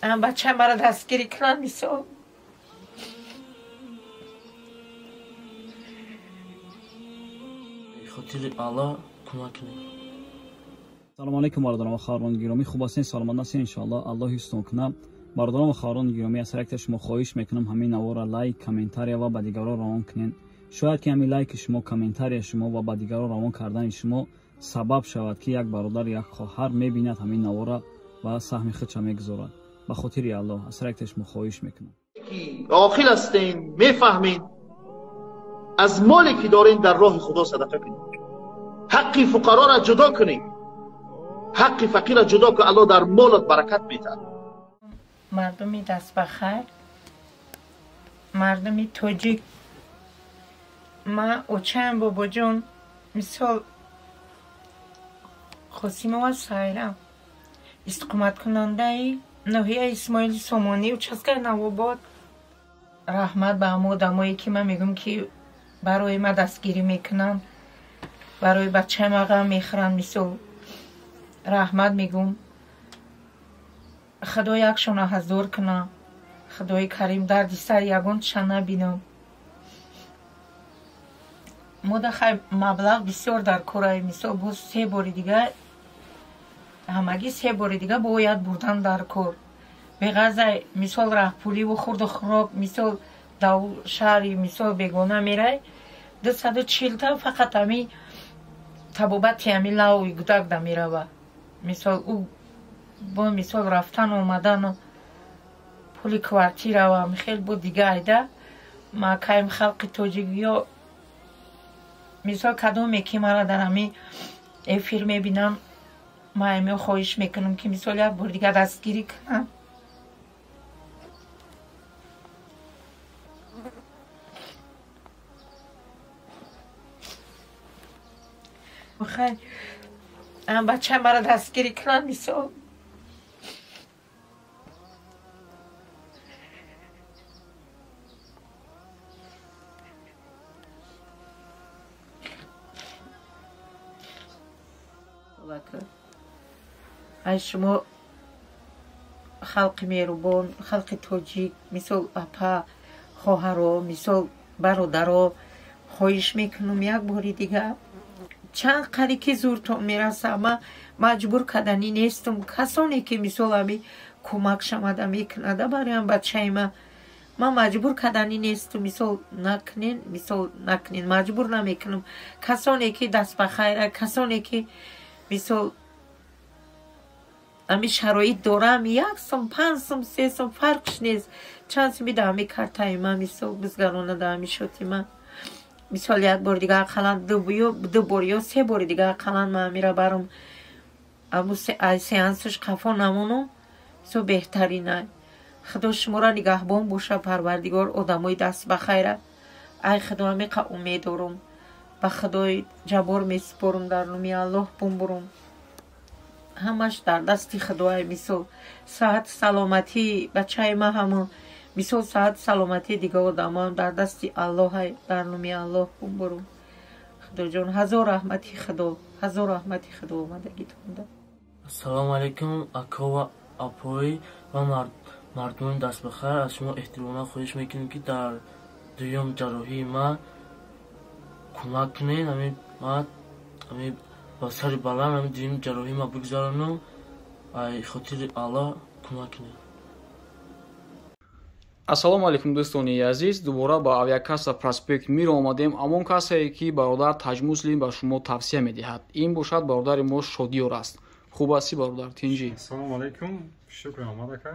بچه مرا دستگیری کنن میسو خاطر الله کمک کنید. سلام علیکم مردان و خواهران گرامی، خوب هستین؟ سلامت هستین ان شاء الله. الله حفظتون کنه. مردان و خواهران گرامی، از هر یک شما خواهش میکنم همین نوار لایک، کامنتاری و با دیگران روان کنین. شاید که همین لایک شما، کامنتاری شما و با دیگران روان کردن شما سبب شود که یک برادر یک خواهر میبیند همین نوار و سهم خودش میگذارد. به خاطر الله از هر یک شما خواهش میکنم. عاقل هستین، میفهمین، از مالی که دارین در راه خدا صدقه کنید. حق فقرا را جدا کنید، حق فقیر را جدا که الله در مالت برکت میده. مردمی دست بخیر، مردمی توجیک، ما اوچم بابا جون مثال خواستیم و سایرم استقامت کننده ای نوحیه اسماعیل سامانی و چسکر نواباد. رحمت به همو دمایی که من میگم که برای ما دستگیری میکنن، برای بچه ما غم میخورن، مثل رحمت میگم خدا یکشون حضور کنه، خدای کریم دردی سر یگان شن نبینم. ما دخواه مبلغ بسیار در کارای مثل باز 3 باری دیگه همگی 3 باری دیگه باید بودن در کار. به غزه مثال رهپولی و خورد و خوراک مثال دو شهری مثال بگونه میره 240 تا فقط همی طبابت همی لوی گدک ده میره و مثال او با مثال رفتن آمدن و پولی کوارتیر و همی خیلی بود دیگه ایده. ما کهیم خلق توجیگی ها مثال کدومی که مرا در همی افیر میبینم ما همی خواهش میکنم که مثال یک بار دیگه دستگیری کنم. بخیر بچه مرا دستگیری کنن میسو ای شما خلق میروبان، خلق توجیک مثل اپا خواهرها مثل برادرها خواهش میکنم یک باری دیگه چند قدی که زورتون میرسه اما مجبور کردنی نیستم. کسانی که مثال همی کمک شماده میکنده برای هم بچه ما مجبور کردنی نیستم. مثال نکنین مجبور نمیکنم. کسانی که دست بخیره، کسانی که مثال همی شرایط دارم 1 سم 5 سم 3 سم فرقش نیست چند سمی ده همی کرتای من مثال بزگرانه ده همی شدی من مثال یک بار دیگه اقلا 2 بار یا 3 بار دیگه اقلا من میره برم امو سیانسش قفا نمونم سو بهترینه. خدا شما را نگهبان باشه پروردگار، آدمای دست بخیره. ای خدا همیقه امید دارم به خدای جبار میسپارم، در نومی الله بمبرم. همش در دستی خدای مثال صحت سلامتی بچه ما همون مثال صحت سلامتی دیگه آدم هم در دستی الله های، در نومی الله بمبرم. خدا جان هزار رحمتی خدا، هزار رحمتی خدا اومدگی تونده. السلام علیکم اکا و اپوی و مردم دست بخیر. از شما احتراماً خواهش میکنیم که در دویم جراحی ما کمک کنین. همین با سر بلند همین دویم جراحی ما بگذارنم. ای خاطر الله کمک کنین. ассалому алайкум дӯстони азиз, дубора ба авиакасса проспект мир омадем. ҳамон касае ки бародар таҷмуслим ба шумо тавсия медиҳад. ин бошад бародари мо Шодиёр аст. хуб ҳастӣ бародар? тинҷӣ? ассалому алайкум, шукран омадака.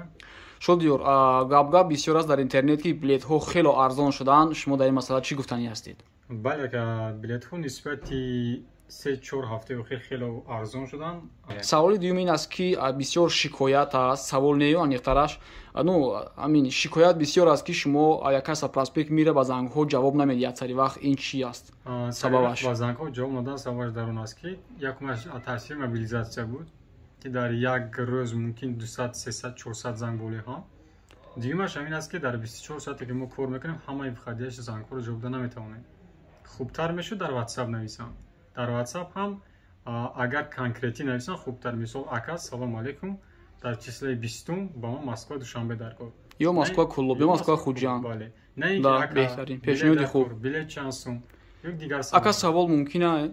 Шодиёр, гап бисёр аст дар интернет ки билетҳо хело арзон шудаанд. шумо дар ин масъала чӣ гуфтанӣ ҳастед? бале ка билетҳо нисбати 3-4 ҳафтаи охир хело арзон шуданд. саволи дуюм ин аст ки бисёр шикоят аст. савол нею аниқтараш амин шикоят бисёр аст ки шумо авиакасса проспект мира ба зангҳо ҷавоб намедиҳад сари вақт. ин чӣ аст сабабаш? ба зангҳо ҷавоб надан сабабаш дар он аст ки якумаш таъсири мобилизатсия буд ки дар як рӯз мумкин 200 300 400 занг болиҳам. дуюмаш ҳамин аст ки дар 24 соате ки мо кор мекунем ҳамаи хадияши зангҳоро ҷавоб дада наметавонем. хубтар мешуд дар ватсап нависам. дар ватсап ҳам агар конкретӣ нависам хубтар. мисол ака салому алайкум, дар числои 20 ба ма Москва Душанбе дар кор. ё Москва Куллуб, ё Москва Хуҷанд. Бале. Не ин Да, ки ака беҳтарин. Пешниҳоди хуб. Билет чанд сум? Ёк дигар Ака савол мумкин аст?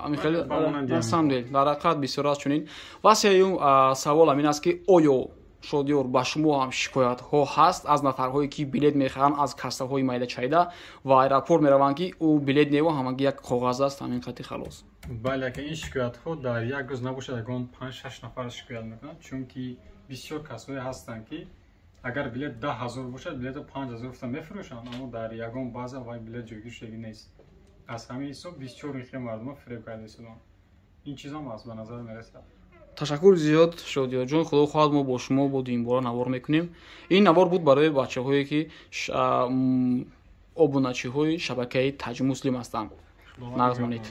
Михаил, на самом деле, дар ҳақиқат бисёр аст чунин. Ва сеюм савол ҳамин аст ки оё Шодиёр ба шумо ҳам шикоятҳо ҳаст аз нафарҳое ки билет мехоҳанд аз кассаҳои майда-чайда ва аэропорт мераванд ки ӯ билет нева ҳамаги як коғаз аст ҳамин қати халос. Бале, ака ин шикоятҳо дар як рӯз набошад, ягон 5-6 нафар шикоят мекунанд, чунки бисёр касое ҳастанд ки агар билет 10,000 бошад, билето 5,000 гуфта мефурӯшанд, аммо дар ягон баъза вай билет ҷойгир шудагӣ нест. Аз ҳамин ҳисоб бисёр рихи мардумо фиреб карда истоданд. Ин чизам аст ба назар мерасад. Ташаккур зиёд Шодиёҷон, худо хоҳад мо бо шумо буд ин бора навор мекунем. Ин навор буд барои бачаҳое ки обуначиҳои шабакаи Таҷи Муслим ҳастанд. Нағз монед.